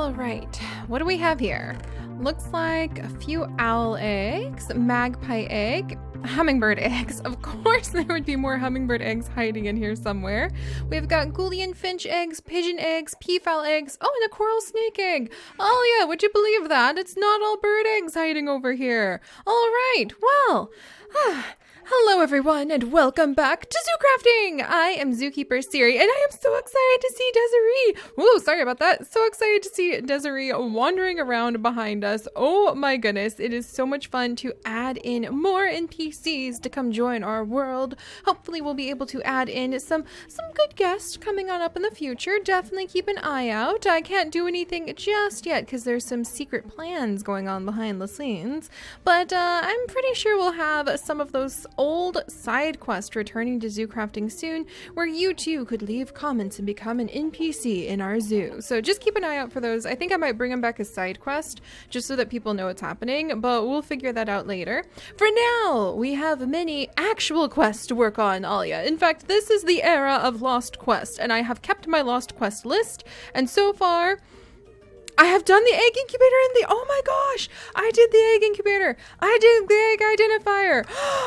All right, what do we have here? Looks like a few owl eggs, magpie egg, hummingbird eggs. Of course there would be more hummingbird eggs hiding in here somewhere. We've got Gouldian finch eggs, pigeon eggs, peafowl eggs, oh, and a coral snake egg. Oh yeah, would you believe that? It's not all bird eggs hiding over here. All right, well, hello everyone and welcome back to ZooCrafting! I am Zookeeper Seri and I am so excited to see Desiree! Whoa, sorry about that. So excited to see Desiree wandering around behind us. Oh my goodness, it is so much fun to add in more NPCs to come join our world. Hopefully we'll be able to add in some good guests coming on up in the future. Definitely keep an eye out. I can't do anything just yet because there's some secret plans going on behind the scenes. But I'm pretty sure we'll have some of those old side quests returning to ZooCrafting soon, where you too could leave comments and become an NPC in our zoo. So just keep an eye out for those. I think I might bring them back as side quest just so that people know what's happening, but we'll figure that out later. For now, we have many actual quests to work on, Alia. In fact, this is the era of Lost Quest, and I have kept my Lost Quest list, and so far I have done the egg incubator and oh my gosh, I did the egg incubator. I did the egg identifier.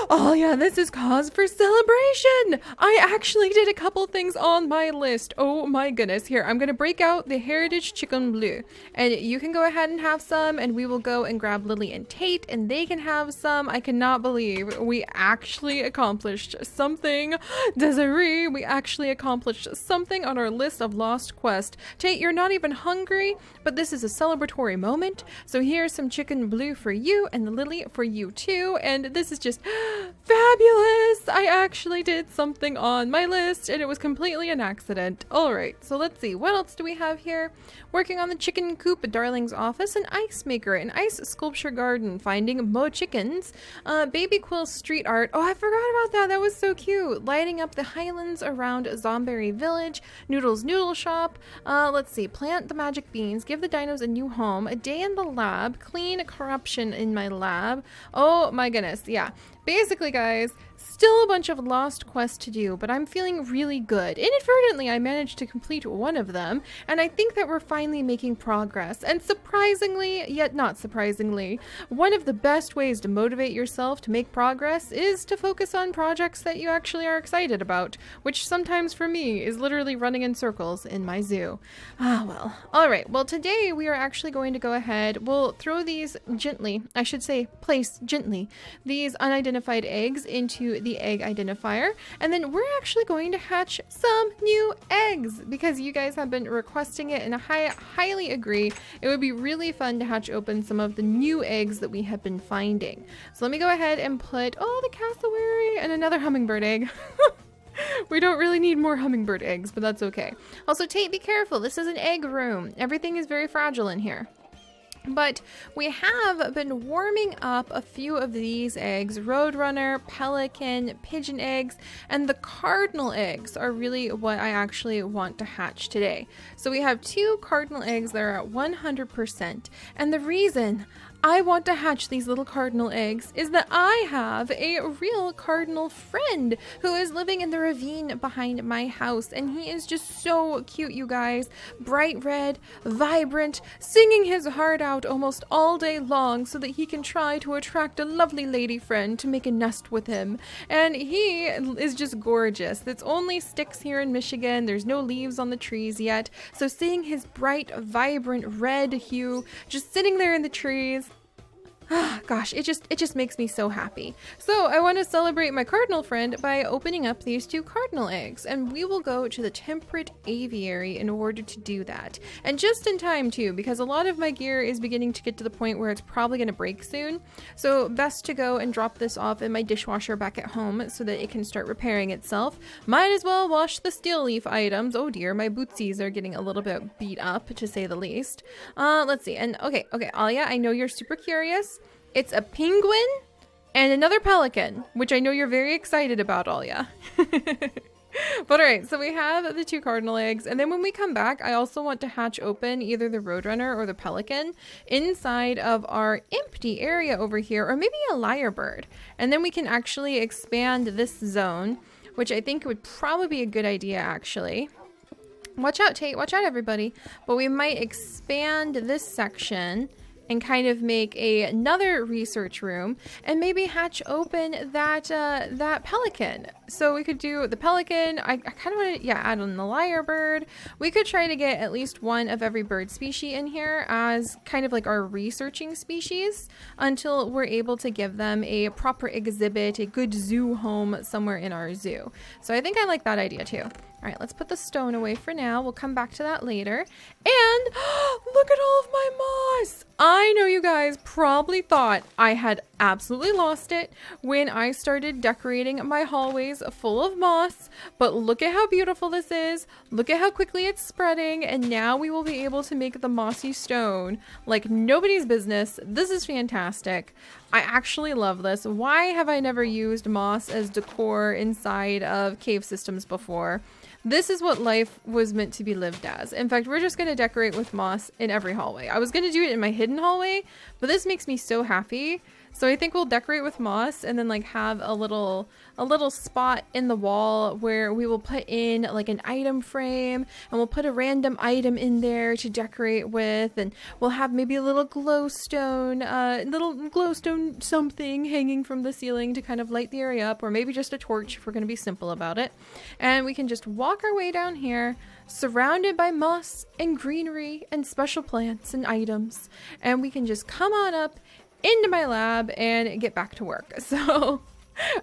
Oh yeah, this is cause for celebration. I actually did a couple things on my list. Oh my goodness. Here, I'm going to break out the Heritage Chicken Bleu and you can go ahead and have some and we will go and grab Lily and Tate and they can have some. I cannot believe we actually accomplished something. Desiree, we actually accomplished something on our list of Lost Quest. Tate, you're not even hungry, but this is a celebratory moment. So here's some chicken blue for you and the Lily for you too. And this is just fabulous. I actually did something on my list and it was completely an accident. All right, so let's see. What else do we have here? Working on the chicken coop at Darling's office, an ice maker, an ice sculpture garden, finding Mo chickens, baby quill street art. Oh, I forgot about that. That was so cute. Lighting up the highlands around Zomberry Village, Noodles Noodle Shop. Let's see. Plant the magic beans. Give the dinos a new home. A day in the lab. Clean corruption in my lab. Oh my goodness. Yeah. Basically, guys, still a bunch of lost quests to do, but I'm feeling really good. Inadvertently, I managed to complete one of them, and I think that we're finally making progress. And surprisingly, yet not surprisingly, one of the best ways to motivate yourself to make progress is to focus on projects that you actually are excited about, which sometimes for me is literally running in circles in my zoo. Ah, well. All right. Well, today we are actually going to go ahead. We'll throw these gently, I should say place gently, these unidentified eggs into the egg identifier, and then we're actually going to hatch some new eggs because you guys have been requesting it and I highly agree. It would be really fun to hatch open some of the new eggs that we have been finding. So let me go ahead and put, oh, the cassowary and another hummingbird egg. We don't really need more hummingbird eggs, but that's okay. Also, Tate, be careful. This is an egg room. Everything is very fragile in here. But we have been warming up a few of these eggs. Roadrunner, pelican, pigeon eggs, and the cardinal eggs are really what I actually want to hatch today. So we have 2 cardinal eggs that are at 100%. And the reason I want to hatch these little cardinal eggs is that I have a real cardinal friend who is living in the ravine behind my house, and he is just so cute, you guys. Bright red, vibrant, singing his heart out almost all day long so that he can try to attract a lovely lady friend to make a nest with him. And he is just gorgeous. It's only sticks here in Michigan. There's no leaves on the trees yet. So seeing his bright, vibrant red hue just sitting there in the trees, gosh, it just makes me so happy. So I want to celebrate my cardinal friend by opening up these 2 cardinal eggs, and we will go to the Temperate Aviary in order to do that. And just in time too, because a lot of my gear is beginning to get to the point where it's probably going to break soon. So best to go and drop this off in my dishwasher back at home so that it can start repairing itself. Might as well wash the steel leaf items. Oh dear, my bootsies are getting a little bit beat up, to say the least. Let's see. And okay, Alia, I know you're super curious. It's a penguin and another pelican, which I know you're very excited about, Alia. But alright, so we have the 2 cardinal eggs, and then when we come back, I also want to hatch open either the roadrunner or the pelican inside of our empty area over here, or maybe a lyrebird. And then we can actually expand this zone, which I think would probably be a good idea, actually. Watch out, Tate. Watch out, everybody. But we might expand this section and kind of make another research room and maybe hatch open that pelican. So we could do the pelican. I kind of want to, yeah, add on the lyrebird. We could try to get at least one of every bird species in here as kind of like our researching species until we're able to give them a proper exhibit, a good zoo home somewhere in our zoo. So I think I like that idea too. All right, let's put the stone away for now. We'll come back to that later. And look at all of my moss. I know you guys probably thought I had absolutely lost it when I started decorating my hallways full of moss, but look at how beautiful this is. Look at how quickly it's spreading, and now we will be able to make the mossy stone like nobody's business. This is fantastic. I actually love this. Why have I never used moss as decor inside of cave systems before? This is what life was meant to be lived as. In fact, we're just going to decorate with moss in every hallway. I was going to do it in my hidden hallway, but this makes me so happy. So I think we'll decorate with moss and then like have a little spot in the wall where we will put in like an item frame, and we'll put a random item in there to decorate with, and we'll have maybe a little glowstone something hanging from the ceiling to kind of light the area up, or maybe just a torch if we're going to be simple about it. And we can just walk our way down here surrounded by moss and greenery and special plants and items, and we can just come on up into my lab and get back to work. So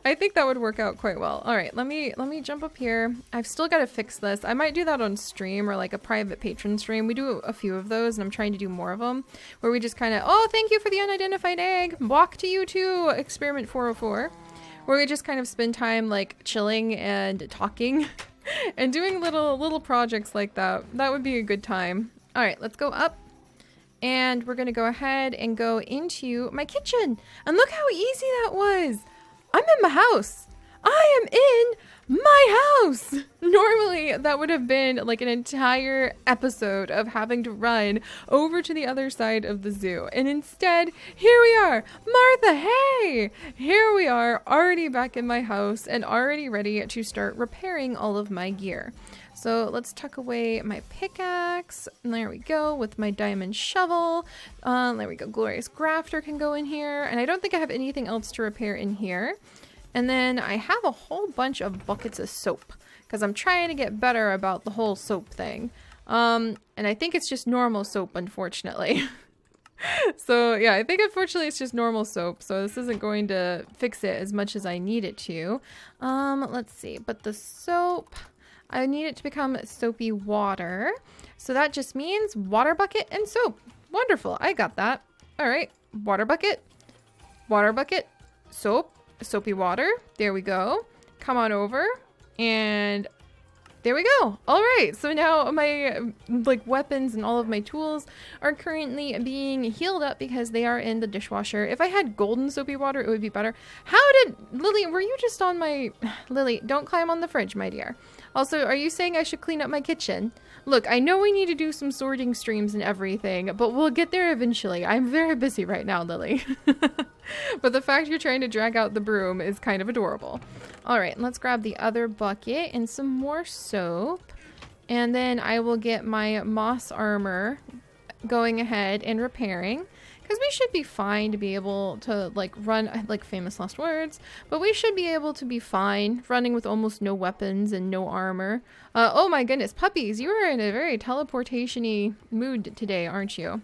I think that would work out quite well. All right, let me jump up here. I've still got to fix this. I might do that on stream or like a private patron stream. We do a few of those, and I'm trying to do more of them where we just kind of, oh, thank you for the unidentified egg. Walk to you too, experiment 404, where we just kind of spend time like chilling and talking and doing little projects like that. That would be a good time. All right, let's go up. And we're going to go ahead and go into my kitchen. And look how easy that was. I'm in my house. I am in my house. Normally, that would have been like an entire episode of having to run over to the other side of the zoo. And instead, here we are. Martha, hey! Here we are, already back in my house and already ready to start repairing all of my gear. So let's tuck away my pickaxe. And there we go with my diamond shovel. There we go. Glorious grafter can go in here. And I don't think I have anything else to repair in here. And then I have a whole bunch of buckets of soap because I'm trying to get better about the whole soap thing. And I think it's just normal soap, unfortunately. So yeah, I think unfortunately it's just normal soap. So this isn't going to fix it as much as I need it to. Let's see. But the soap, I need it to become soapy water. So that just means water bucket and soap. Wonderful. I got that. All right. Water bucket, soap, soapy water. There we go. Come on over. And there we go. All right. So now my like weapons and all of my tools are currently being healed up because they are in the dishwasher. If I had golden soapy water, it would be better. How did Lily, were you just on my Lily, don't climb on the fridge, my dear. Also, are you saying I should clean up my kitchen? Look, I know we need to do some sorting streams and everything, but we'll get there eventually. I'm very busy right now, Lily. But the fact you're trying to drag out the broom is kind of adorable. All right, let's grab the other bucket and some more soap. And then I will get my moss armor going ahead and repairing. Because we should be fine to be able to like run, like famous last words, but we should be able to be fine running with almost no weapons and no armor. Oh my goodness, puppies, you are in a very teleportation-y mood today, aren't you?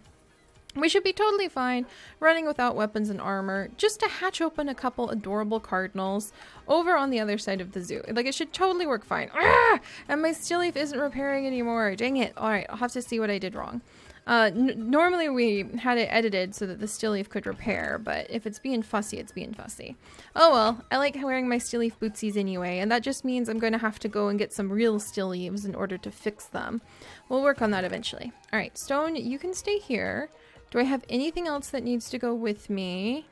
We should be totally fine running without weapons and armor, just to hatch open a couple adorable cardinals over on the other side of the zoo. Like, it should totally work fine. Ah! And my steel leaf isn't repairing anymore. Dang it. All right, I'll have to see what I did wrong. Normally we had it edited so that the steel leaf could repair, but if it's being fussy, it's being fussy. Oh well, I like wearing my steel leaf bootsies anyway, and that just means I'm going to have to go and get some real steel leaves in order to fix them. We'll work on that eventually. All right, Stone, you can stay here. Do I have anything else that needs to go with me?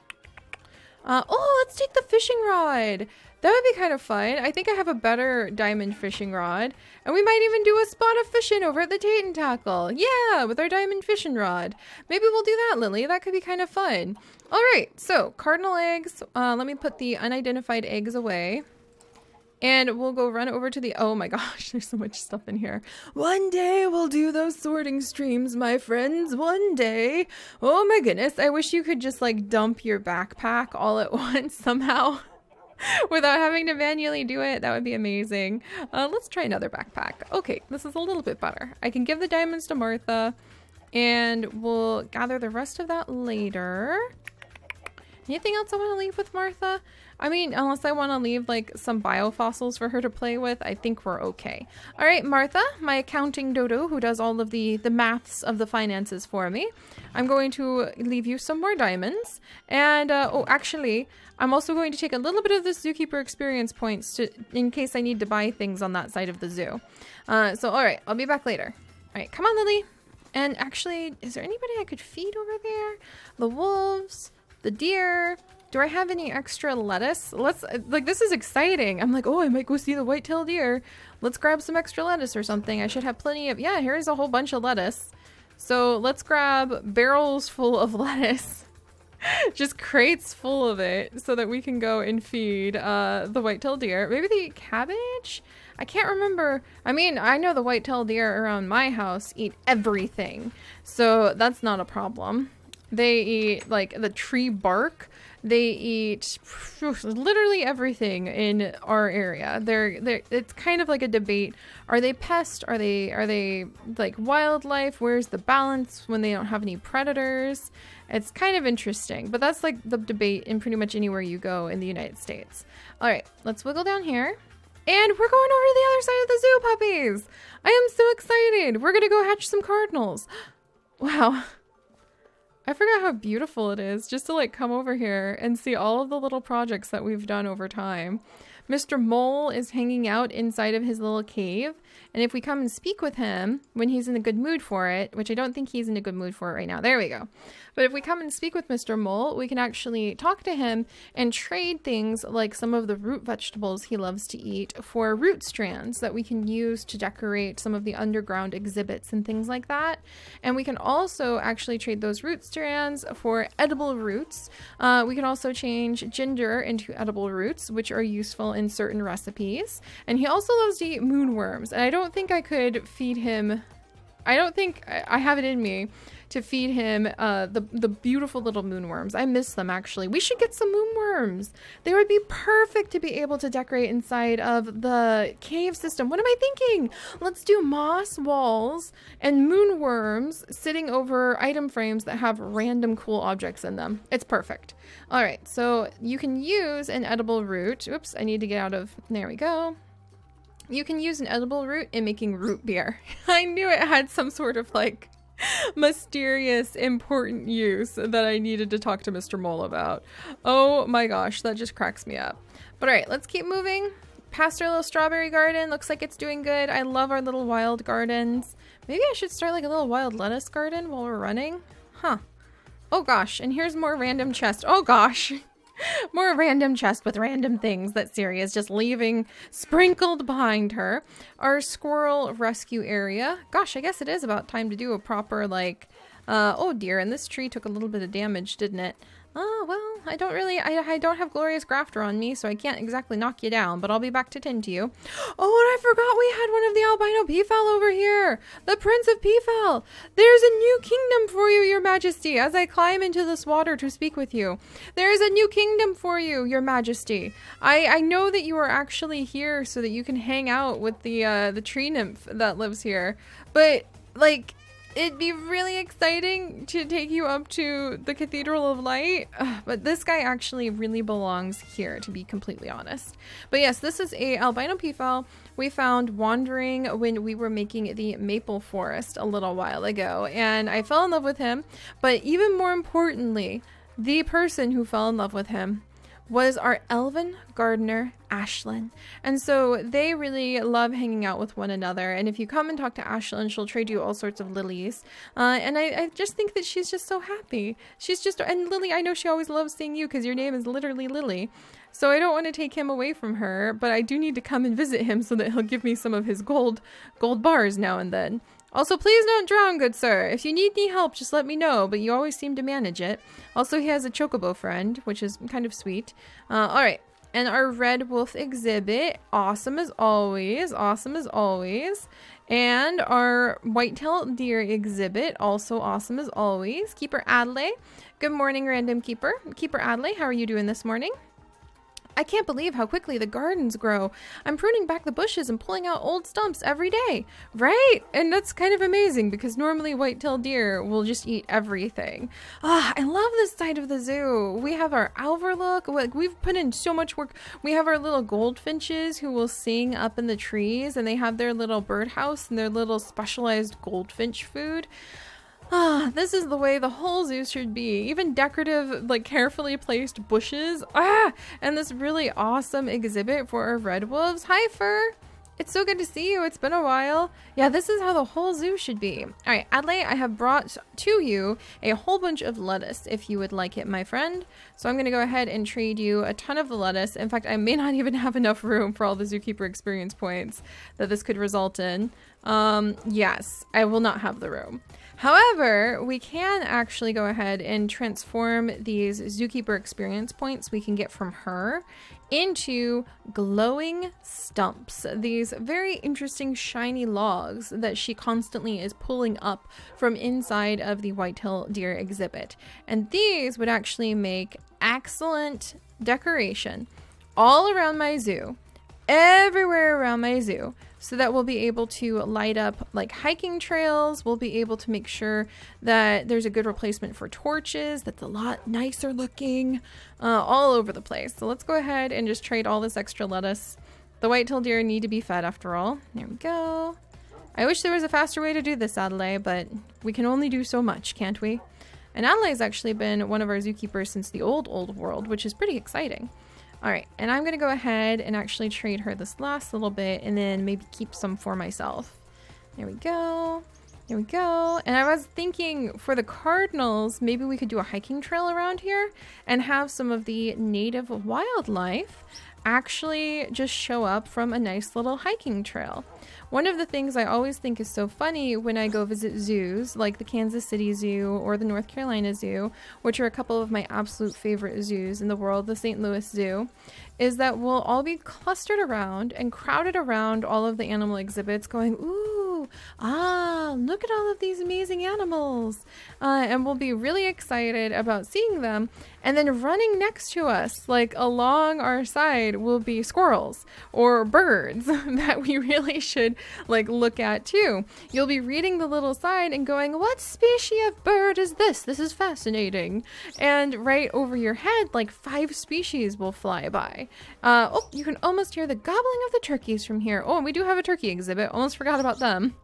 Oh, let's take the fishing rod. That would be kind of fun. I think I have a better diamond fishing rod. And we might even do a spot of fishing over at the Tate and Tackle. Yeah, with our diamond fishing rod. Maybe we'll do that, Lily. That could be kind of fun. All right, so Cardinal Eggs. Let me put the unidentified eggs away. And we'll go run over to the, oh my gosh, there's so much stuff in here. One day we'll do those sorting streams, my friends, one day. Oh my goodness, I wish you could just like dump your backpack all at once somehow without having to manually do it. That would be amazing. Let's try another backpack. Okay, this is a little bit better. I can give the diamonds to Martha and we'll gather the rest of that later. Anything else I want to leave with Martha? I mean, unless I want to leave like some biofossils for her to play with, I think we're okay. All right, Martha, my accounting dodo who does all of the maths of the finances for me. I'm going to leave you some more diamonds. And, oh, actually, I'm also going to take a little bit of the zookeeper experience points in case I need to buy things on that side of the zoo. So, all right, I'll be back later. All right, come on, Lily. And actually, is there anybody I could feed over there? The wolves, the deer. Do I have any extra lettuce? Let's, like, this is exciting. I'm like, oh, I might go see the white-tailed deer. Let's grab some extra lettuce or something. I should have plenty of, yeah, here's a whole bunch of lettuce. So let's grab barrels full of lettuce. Just crates full of it so that we can go and feed the white-tailed deer. Maybe the cabbage? I can't remember. I mean, I know the white-tailed deer around my house eat everything. So that's not a problem. They eat, like, the tree bark. They eat literally everything in our area. It's kind of like a debate. Are they pests? Are they like wildlife? Where's the balance when they don't have any predators? It's kind of interesting, but that's like the debate in pretty much anywhere you go in the United States. All right, let's wiggle down here. And we're going over to the other side of the zoo, puppies. I am so excited. We're going to go hatch some cardinals. Wow. I forgot how beautiful it is just to like come over here and see all of the little projects that we've done over time. Mr. Mole is hanging out inside of his little cave. And if we come and speak with him when he's in a good mood for it, which I don't think he's in a good mood for it right now. There we go. But if we come and speak with Mr. Mole, we can actually talk to him and trade things like some of the root vegetables he loves to eat for root strands that we can use to decorate some of the underground exhibits and things like that. And we can also actually trade those root strands for edible roots. We can also change ginger into edible roots, which are useful in certain recipes. And he also loves to eat moonworms. And I don't think I could feed him. I don't think I have it in me to feed him the beautiful little moonworms. I miss them, actually. We should get some moonworms. They would be perfect to be able to decorate inside of the cave system. What am I thinking? Let's do moss walls and moonworms sitting over item frames that have random cool objects in them. It's perfect. All right, so you can use an edible root. Oops, I need to get out of, there we go. You can use an edible root in making root beer. I knew it had some sort of like mysterious, important use that I needed to talk to Mr. Mole about. Oh my gosh, that just cracks me up. But all right, let's keep moving. Past our little strawberry garden. Looks like it's doing good. I love our little wild gardens. Maybe I should start like a little wild lettuce garden while we're running. Huh. Oh gosh, and here's more random chest. Oh gosh. More random chest with random things that Seri is just leaving sprinkled behind her. Our squirrel rescue area. Gosh, I guess it is about time to do a proper like, oh dear, and this tree took a little bit of damage, didn't it? Oh, well, I don't have Glorious Grafter on me, so I can't exactly knock you down, but I'll be back to tend to you. Oh, and I forgot we had one of the albino peafowl over here. The Prince of Peafowl. There's a new kingdom for you, Your Majesty, as I climb into this water to speak with you. There is a new kingdom for you, Your Majesty. I know that you are actually here so that you can hang out with the tree nymph that lives here, but, like, it'd be really exciting to take you up to the Cathedral of Light, but this guy actually really belongs here, to be completely honest. But yes, this is a albino peafowl we found wandering when we were making the maple forest a little while ago, and I fell in love with him. But even more importantly, the person who fell in love with him was our elven gardener, Ashlyn. And so they really love hanging out with one another. And if you come and talk to Ashlyn, she'll trade you all sorts of lilies. And I just think that she's just so happy. She's just, and Lily, I know she always loves seeing you because your name is literally Lily. So I don't want to take him away from her, but I do need to come and visit him so that he'll give me some of his gold bars now and then. Also, please don't drown, good sir. If you need any help, just let me know, but you always seem to manage it. Also, he has a chocobo friend, which is kind of sweet. All right, And our red wolf exhibit, awesome as always, awesome as always. And our white-tailed deer exhibit, also awesome as always. Keeper Adley, good morning, random keeper. Keeper Adley, how are you doing this morning? I can't believe how quickly the gardens grow. I'm pruning back the bushes and pulling out old stumps every day, right? And that's kind of amazing because normally white-tailed deer will just eat everything. Ah, I love this side of the zoo. We have our overlook. Like, we've put in so much work. We have our little goldfinches who will sing up in the trees, and they have their little birdhouse and their little specialized goldfinch food. Ah, this is the way the whole zoo should be. Even decorative, like carefully placed bushes. Ah, and this really awesome exhibit for our red wolves. Hi, Fur. It's so good to see you. It's been a while. Yeah, this is how the whole zoo should be. All right, Adley, I have brought to you a whole bunch of lettuce if you would like it, my friend. So I'm going to go ahead and trade you a ton of the lettuce. In fact, I may not even have enough room for all the zookeeper experience points that this could result in. Yes, I will not have the room. However, we can actually go ahead and transform these zookeeper experience points we can get from her into glowing stumps. These very interesting shiny logs that she constantly is pulling up from inside of the white-tailed deer exhibit. And these would actually make excellent decoration all around my zoo, everywhere around my zoo, so that we'll be able to light up like hiking trails. We'll be able to make sure that there's a good replacement for torches that's a lot nicer looking, all over the place. So let's go ahead and just trade all this extra lettuce. The white-tailed deer need to be fed after all. There we go. I wish there was a faster way to do this, Adelaide, but we can only do so much, can't we? And Adelaide's actually been one of our zookeepers since the old world, which is pretty exciting. All right, and I'm going to go ahead and actually trade her this last little bit and then maybe keep some for myself. There we go. There we go. And I was thinking for the cardinals, maybe we could do a hiking trail around here and have some of the native wildlife actually just show up from a nice little hiking trail. One of the things I always think is so funny when I go visit zoos, like the Kansas City Zoo or the North Carolina Zoo, which are a couple of my absolute favorite zoos in the world, the St. Louis Zoo, is that we'll all be clustered around and crowded around all of the animal exhibits going, ooh, ah, look at all of these amazing animals. And we'll be really excited about seeing them. And then running next to us, like along our side, will be squirrels or birds that we really should like look at too. You'll be reading the little sign and going, what species of bird is this? This is fascinating. And right over your head, like 5 species will fly by. Oh, you can almost hear the gobbling of the turkeys from here. Oh, and we do have a turkey exhibit. Almost forgot about them.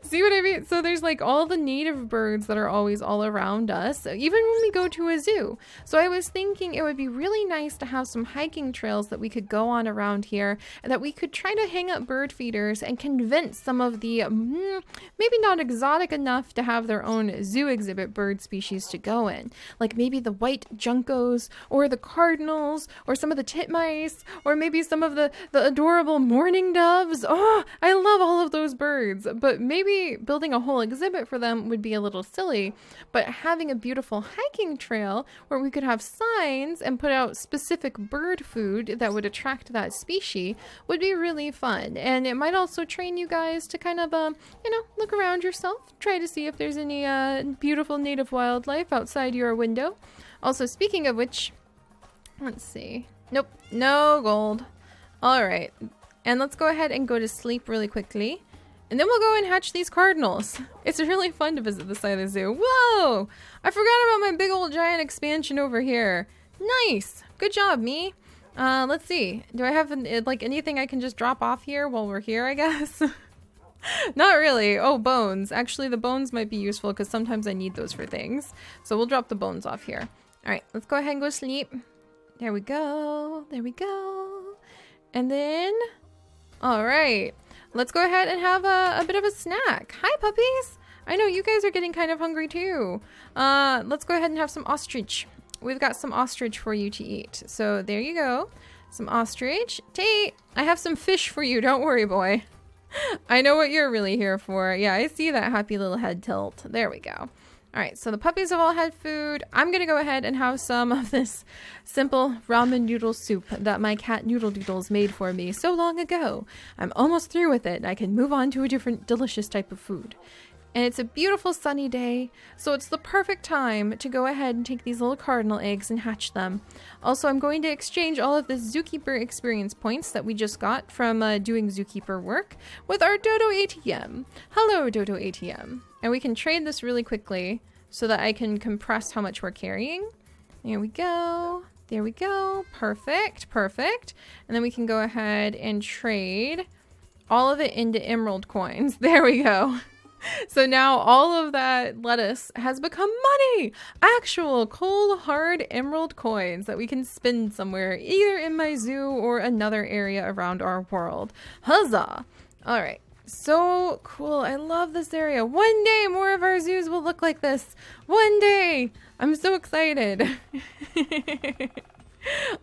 See what I mean? So there's like all the native birds that are always all around us, even when we go to a zoo. So I was thinking it would be really nice to have some hiking trails that we could go on around here and that we could try to hang up bird feeders and convince some of the maybe not exotic enough to have their own zoo exhibit bird species to go in. Like maybe the white juncos or the cardinals or some of the titmice or maybe some of the adorable mourning doves. Oh, I love all of those birds. But maybe building a whole exhibit for them would be a little silly, but having a beautiful hiking trail where we could have signs and put out specific bird food that would attract that species would be really fun. And it might also train you guys to kind of, look around yourself, try to see if there's any beautiful native wildlife outside your window. Also, speaking of which, let's see. Nope, no gold. All right, and let's go ahead and go to sleep really quickly. And then we'll go and hatch these cardinals. It's really fun to visit the side of the zoo. Whoa! I forgot about my big old giant expansion over here. Nice! Good job, me. Let's see. Do I have like anything I can just drop off here while we're here, I guess? Not really. Oh, bones. Actually, the bones might be useful because sometimes I need those for things. So we'll drop the bones off here. All right, let's go ahead and go sleep. There we go. There we go. And then, all right. Let's go ahead and have a bit of a snack. Hi, puppies. I know you guys are getting kind of hungry too. Let's go ahead and have some ostrich. We've got some ostrich for you to eat. So there you go. Some ostrich. Tate, I have some fish for you. Don't worry, boy. I know what you're really here for. Yeah, I see that happy little head tilt. There we go. All right, so the puppies have all had food. I'm gonna go ahead and have some of this simple ramen noodle soup that my cat Noodle Doodles made for me so long ago. I'm almost through with it. I can move on to a different delicious type of food. And it's a beautiful sunny day, so it's the perfect time to go ahead and take these little cardinal eggs and hatch them. Also, I'm going to exchange all of the zookeeper experience points that we just got from doing zookeeper work with our Dodo ATM. Hello, Dodo ATM. And we can trade this really quickly so that I can compress how much we're carrying. There we go. There we go. Perfect. Perfect. And then we can go ahead and trade all of it into emerald coins. There we go. So now all of that lettuce has become money! Actual cold hard emerald coins that we can spend somewhere, either in my zoo or another area around our world. Huzzah! Alright, so cool. I love this area. One day more of our zoos will look like this. One day! I'm so excited.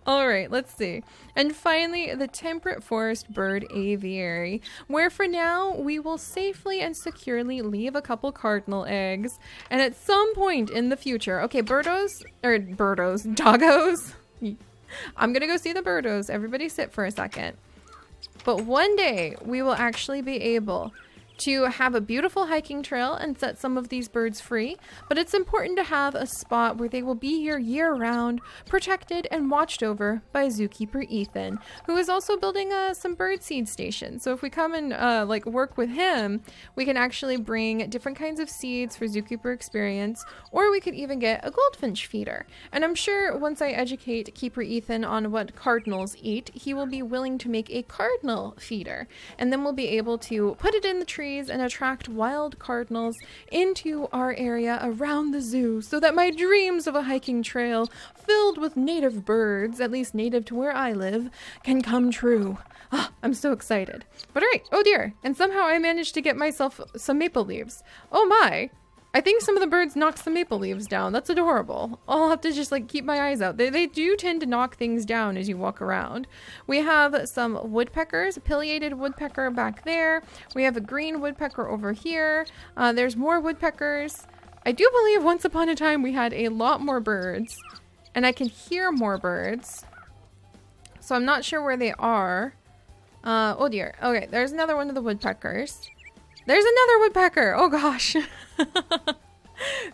All right, let's see. And finally, the Temperate Forest Bird Aviary, where for now we will safely and securely leave a couple cardinal eggs. And at some point in the future, okay, doggos. I'm gonna go see the birdos. Everybody sit for a second. But one day we will actually be able to have a beautiful hiking trail and set some of these birds free, but it's important to have a spot where they will be here year-round, protected and watched over by zookeeper Ethan, who is also building some birdseed stations. So if we come and like work with him, we can actually bring different kinds of seeds for zookeeper experience, or we could even get a goldfinch feeder. And I'm sure once I educate Keeper Ethan on what cardinals eat, he will be willing to make a cardinal feeder, and then we'll be able to put it in the trees and attract wild cardinals into our area around the zoo, so that my dreams of a hiking trail filled with native birds, at least native to where I live, can come true. Ah, I'm so excited. But alright, oh dear, and somehow I managed to get myself some maple leaves. Oh my! I think some of the birds knocked some maple leaves down. That's adorable. I'll have to just like keep my eyes out. They do tend to knock things down as you walk around. We have some woodpeckers, a pileated woodpecker back there. We have a green woodpecker over here. There's more woodpeckers. I do believe once upon a time we had a lot more birds, and I can hear more birds. So I'm not sure where they are. Oh dear. Okay, there's another one of the woodpeckers. There's another woodpecker! Oh gosh.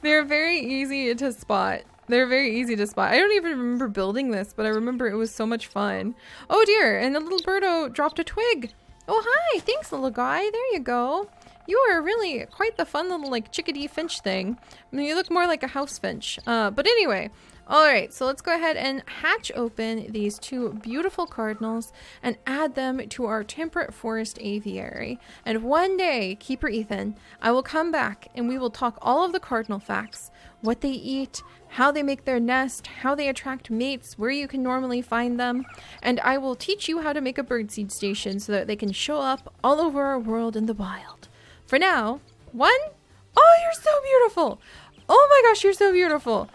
They're very easy to spot. They're very easy to spot. I don't even remember building this, but I remember it was so much fun. Oh dear, and the little birdo dropped a twig. Oh hi, thanks little guy. There you go. You are really quite the fun little like chickadee finch thing. I mean, you look more like a house finch. But anyway. Alright, so let's go ahead and hatch open these two beautiful cardinals and add them to our Temperate Forest Aviary. And one day, Keeper Ethan, I will come back and we will talk all of the cardinal facts, what they eat, how they make their nest, how they attract mates, where you can normally find them, and I will teach you how to make a birdseed station so that they can show up all over our world in the wild. For now, one, oh, you're so beautiful! Oh my gosh, you're so beautiful!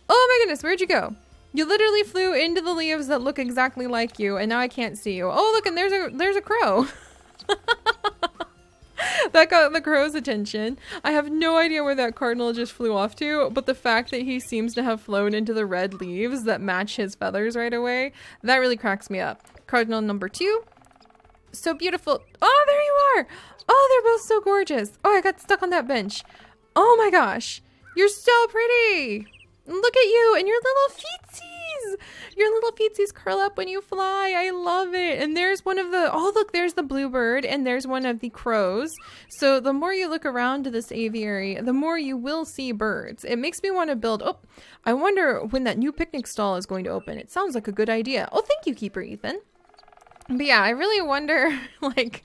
Oh my goodness, where'd you go? You literally flew into the leaves that look exactly like you, and now I can't see you. Oh, look, and there's a crow. That got the crow's attention. I have no idea where that cardinal just flew off to, but the fact that he seems to have flown into the red leaves that match his feathers right away, that really cracks me up. Cardinal number 2. So beautiful. Oh, there you are. Oh, they're both so gorgeous. Oh, I got stuck on that bench. Oh my gosh. You're so pretty. Look at you and your little feetsies. Your little feetsies curl up when you fly. I love it. And there's one of the, oh look, there's the bluebird and there's one of the crows. So the more you look around to this aviary, the more you will see birds. It makes me want to build, oh, I wonder when that new picnic stall is going to open. It sounds like a good idea. Oh, thank you, Keeper Ethan. But yeah, I really wonder, like,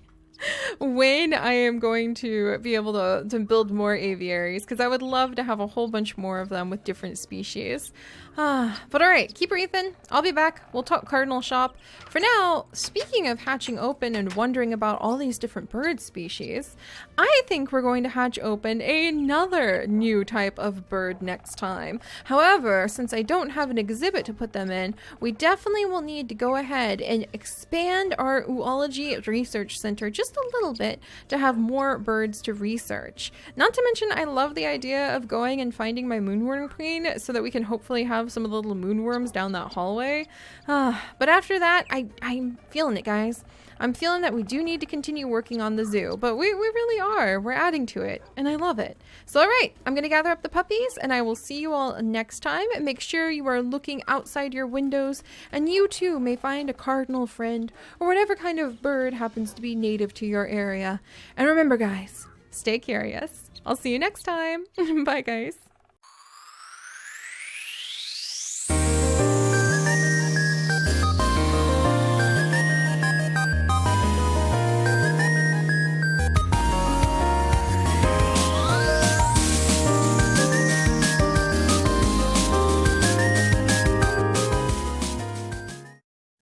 when I am going to be able to build more aviaries, because I would love to have a whole bunch more of them with different species. But alright, Keeper Ethan, I'll be back. We'll talk Cardinal Shop. For now, speaking of hatching open and wondering about all these different bird species, I think we're going to hatch open another new type of bird next time. However, since I don't have an exhibit to put them in, we definitely will need to go ahead and expand our Oology Research Center just just a little bit to have more birds to research. Not to mention, I love the idea of going and finding my moonworm queen so that we can hopefully have some of the little moonworms down that hallway. But after that, I'm feeling it, guys. I'm feeling that we do need to continue working on the zoo, but we really are. We're adding to it, and I love it. So, all right, I'm going to gather up the puppies, and I will see you all next time. And make sure you are looking outside your windows, and you too may find a cardinal friend, or whatever kind of bird happens to be native to your area. And remember, guys, stay curious. I'll see you next time. Bye, guys.